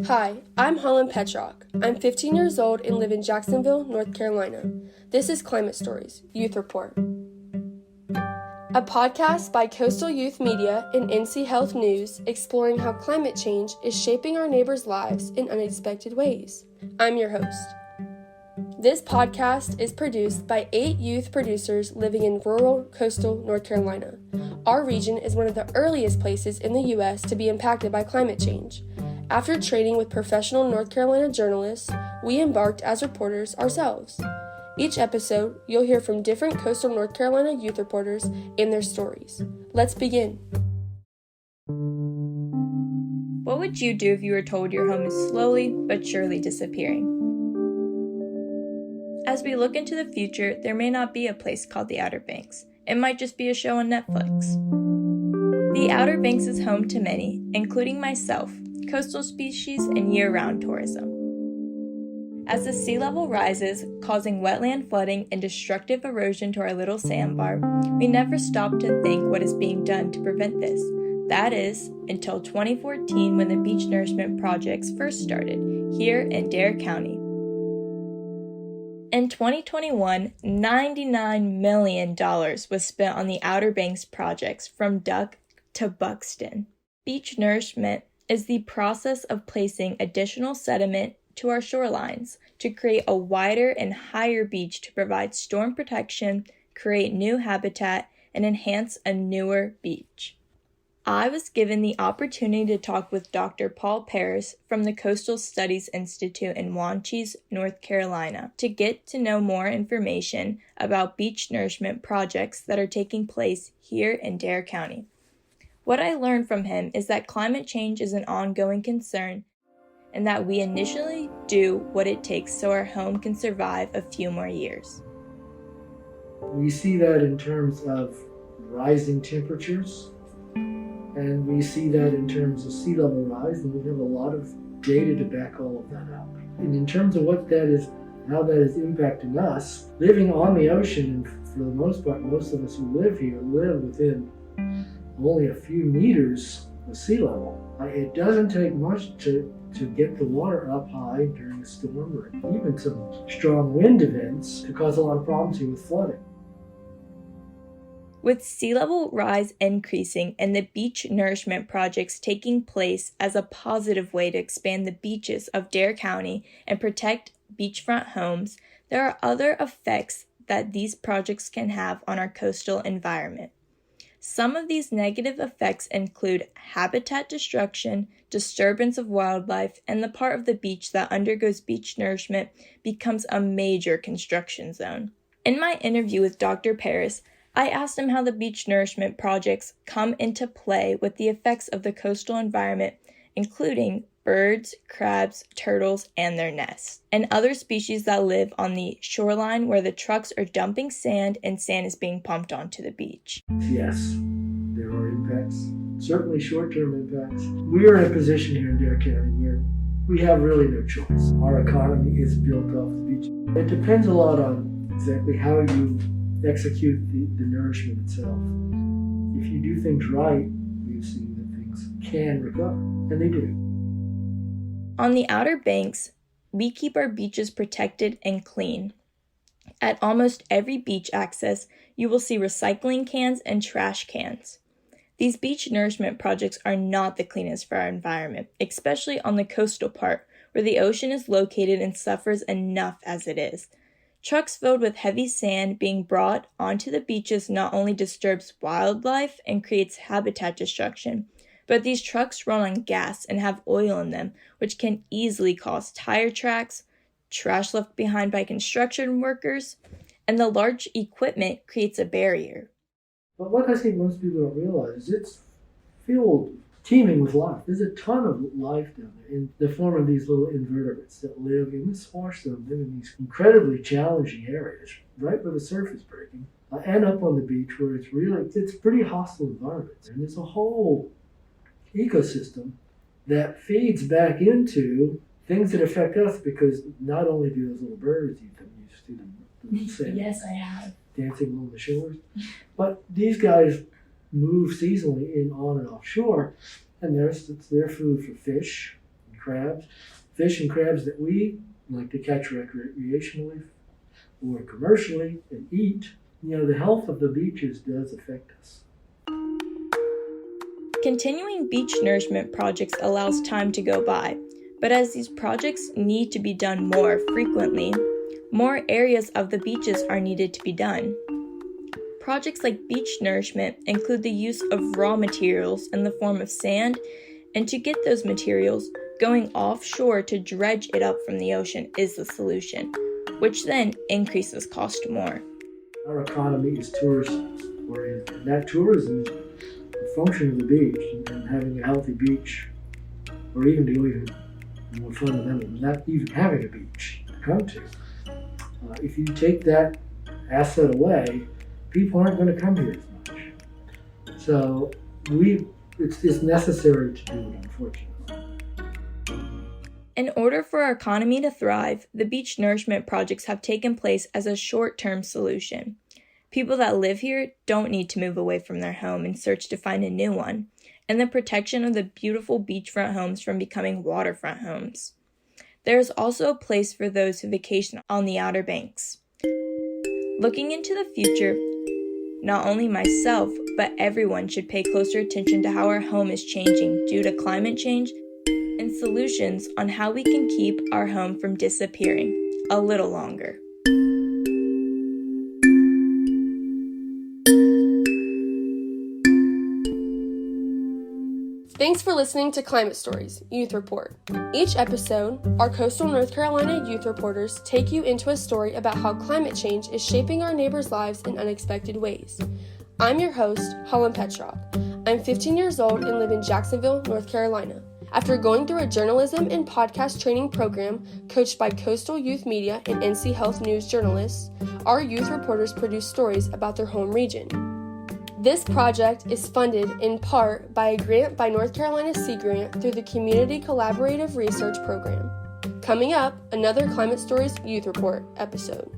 Hi, I'm Holland Petrock. I'm 15 years old and live in Jacksonville, North Carolina. This is Climate Stories, Youth Report. A podcast by Coastal Youth Media and NC Health News exploring how climate change is shaping our neighbors' lives in unexpected ways. I'm your host. This podcast is produced by 8 youth producers living in rural coastal North Carolina. Our region is one of the earliest places in the U.S. to be impacted by climate change. After training with professional North Carolina journalists, we embarked as reporters ourselves. Each episode, you'll hear from different coastal North Carolina youth reporters and their stories. Let's begin. What would you do if you were told your home is slowly but surely disappearing? As we look into the future, there may not be a place called the Outer Banks. It might just be a show on Netflix. The Outer Banks is home to many, including myself, coastal species and year-round tourism. As the sea level rises, causing wetland flooding and destructive erosion to our little sandbar, we never stop to think what is being done to prevent this. That is, until 2014 when the beach nourishment projects first started, here in Dare County. In 2021, $99 million was spent on the Outer Banks projects from Duck to Buxton. Beach nourishment is the process of placing additional sediment to our shorelines to create a wider and higher beach to provide storm protection, create new habitat, and enhance a newer beach. I was given the opportunity to talk with Dr. Paul Paris from the Coastal Studies Institute in Wanchese, North Carolina, to get to know more information about beach nourishment projects that are taking place here in Dare County. What I learned from him is that climate change is an ongoing concern and that we initially do what it takes so our home can survive a few more years. We see that in terms of rising temperatures, and we see that in terms of sea level rise, and we have a lot of data to back all of that up. And in terms of what that is, how that is impacting us, living on the ocean, and for the most part, most of us who live here live within only a few meters of sea level. It doesn't take much to get the water up high during a storm or even some strong wind events to cause a lot of problems here with flooding. With sea level rise increasing and the beach nourishment projects taking place as a positive way to expand the beaches of Dare County and protect beachfront homes, there are other effects that these projects can have on our coastal environment. Some of these negative effects include habitat destruction, disturbance of wildlife, and the part of the beach that undergoes beach nourishment becomes a major construction zone. In my interview with Dr. Paris, I asked him how the beach nourishment projects come into play with the effects of the coastal environment, including birds, crabs, turtles, and their nests, and other species that live on the shoreline where the trucks are dumping sand and sand is being pumped onto the beach. Yes, there are impacts, certainly short-term impacts. We are in a position here in Dare County where we have really no choice. Our economy is built off the beach. It depends a lot on exactly how you execute the nourishment itself. If you do things right, we've seen that things can recover, and they do. On the Outer Banks, we keep our beaches protected and clean. At almost every beach access, you will see recycling cans and trash cans. These beach nourishment projects are not the cleanest for our environment, especially on the coastal part, where the ocean is located and suffers enough as it is. Trucks filled with heavy sand being brought onto the beaches not only disturbs wildlife and creates habitat destruction, but these trucks run on gas and have oil in them, which can easily cause tire tracks, trash left behind by construction workers, and the large equipment creates a barrier. But what I think most people don't realize is it's filled, teeming with life. There's a ton of life down there in the form of these little invertebrates that live in this marsh, that live in these incredibly challenging areas, right where the surf is breaking, and up on the beach where it's a pretty hostile environment. And there's a whole ecosystem that feeds back into things that affect us, because not only do those little birds eat them, you see them sand, Yes, I have. dancing along the shores, but these guys move seasonally on and offshore, and it's their food for fish, crabs. Fish and crabs that we like to catch recreationally or commercially and eat, the health of the beaches does affect us. Continuing beach nourishment projects allows time to go by, but as these projects need to be done more frequently, more areas of the beaches are needed to be done. Projects like beach nourishment include the use of raw materials in the form of sand, and to get those materials, going offshore to dredge it up from the ocean is the solution, which then increases cost more. Our economy is tourism-oriented, and that tourism is the function of the beach, and having a healthy beach, or even to go even more fundamental, not even having a beach to come to. If you take that asset away, people aren't going to come here as much. So it's necessary to do it, unfortunately. In order for our economy to thrive, the beach nourishment projects have taken place as a short-term solution. People that live here don't need to move away from their home in search to find a new one, and the protection of the beautiful beachfront homes from becoming waterfront homes. There is also a place for those who vacation on the Outer Banks. Looking into the future, not only myself, but everyone should pay closer attention to how our home is changing due to climate change and solutions on how we can keep our home from disappearing a little longer. Thanks for listening to Climate Stories, Youth Report. Each episode, our coastal North Carolina youth reporters take you into a story about how climate change is shaping our neighbors' lives in unexpected ways. I'm your host, Halloran Petrock. I'm 15 years old and live in Jacksonville, North Carolina. After going through a journalism and podcast training program coached by Coastal Youth Media and NC Health News journalists, our youth reporters produce stories about their home region. This project is funded in part by a grant by North Carolina Sea Grant through the Community Collaborative Research Program. Coming up, another Climate Stories Youth Report episode.